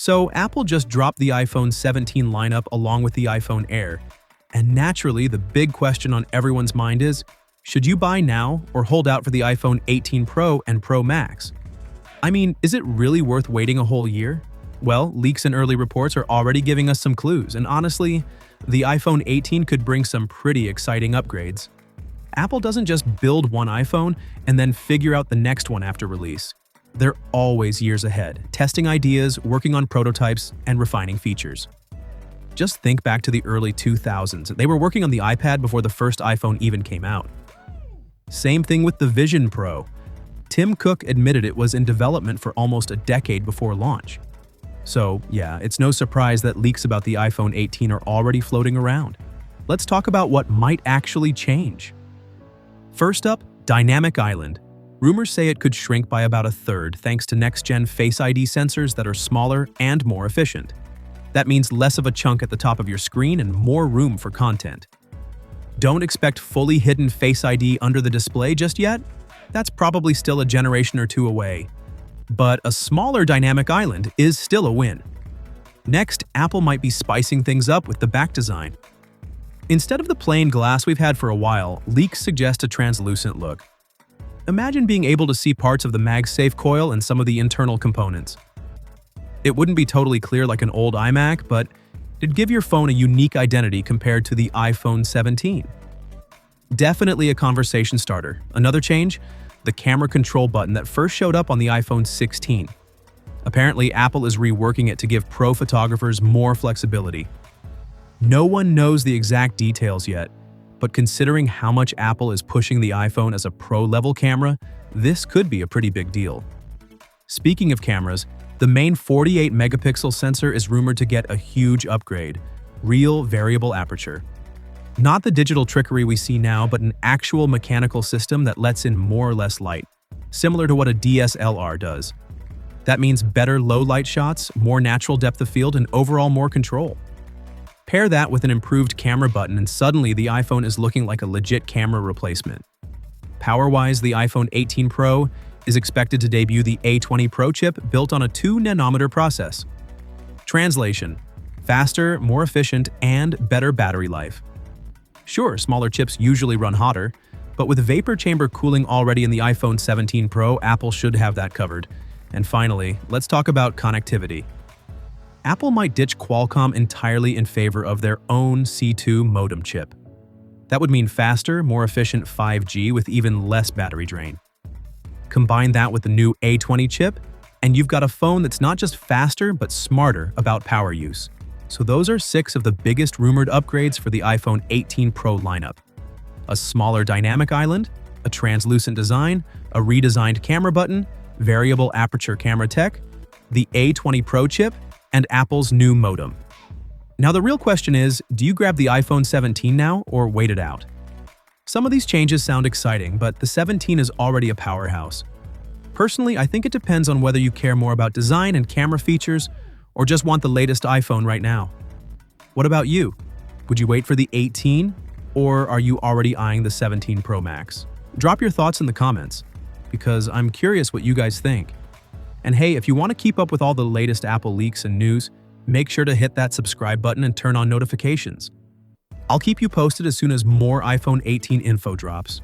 So Apple just dropped the iPhone 17 lineup along with the iPhone Air. And naturally, the big question on everyone's mind is, should you buy now or hold out for the iPhone 18 Pro and Pro Max? I mean, is it really worth waiting a whole year? Well, leaks and early reports are already giving us some clues, and honestly, the iPhone 18 could bring some pretty exciting upgrades. Apple doesn't just build one iPhone and then figure out the next one after release. They're always years ahead, testing ideas, working on prototypes, and refining features. Just think back to the early 2000s. They were working on the iPad before the first iPhone even came out. Same thing with the Vision Pro. Tim Cook admitted it was in development for almost a decade before launch. So, yeah, it's no surprise that leaks about the iPhone 18 are already floating around. Let's talk about what might actually change. First up, Dynamic Island. Rumors say it could shrink by about a third thanks to next-gen Face ID sensors that are smaller and more efficient. That means less of a chunk at the top of your screen and more room for content. Don't expect fully hidden Face ID under the display just yet. That's probably still a generation or two away. But a smaller Dynamic Island is still a win. Next, Apple might be spicing things up with the back design. Instead of the plain glass we've had for a while, leaks suggest a translucent look. Imagine being able to see parts of the MagSafe coil and some of the internal components. It wouldn't be totally clear like an old iMac, but it'd give your phone a unique identity compared to the iPhone 17. Definitely a conversation starter. Another change? The camera control button that first showed up on the iPhone 16. Apparently, Apple is reworking it to give pro photographers more flexibility. No one knows the exact details yet, but considering how much Apple is pushing the iPhone as a pro-level camera, this could be a pretty big deal. Speaking of cameras, the main 48-megapixel sensor is rumored to get a huge upgrade, real variable aperture. Not the digital trickery we see now, but an actual mechanical system that lets in more or less light, similar to what a DSLR does. That means better low-light shots, more natural depth of field, and overall more control. Pair that with an improved camera button and suddenly the iPhone is looking like a legit camera replacement. Power-wise, the iPhone 18 Pro is expected to debut the A20 Pro chip built on a 2-nanometer process. Translation: faster, more efficient, and better battery life. Sure, smaller chips usually run hotter, but with vapor chamber cooling already in the iPhone 17 Pro, Apple should have that covered. And finally, let's talk about connectivity. Apple might ditch Qualcomm entirely in favor of their own C2 modem chip. That would mean faster, more efficient 5G with even less battery drain. Combine that with the new A20 chip, and you've got a phone that's not just faster, but smarter about power use. So those are 6 of the biggest rumored upgrades for the iPhone 18 Pro lineup. A smaller Dynamic Island, a translucent design, a redesigned camera button, variable aperture camera tech, the A20 Pro chip, and Apple's new modem. Now the real question is, do you grab the iPhone 17 now or wait it out? Some of these changes sound exciting, but the 17 is already a powerhouse. Personally, I think it depends on whether you care more about design and camera features or just want the latest iPhone right now. What about you? Would you wait for the 18, or are you already eyeing the 17 Pro Max? Drop your thoughts in the comments, because I'm curious what you guys think. And hey, if you want to keep up with all the latest Apple leaks and news, make sure to hit that subscribe button and turn on notifications. I'll keep you posted as soon as more iPhone 18 info drops.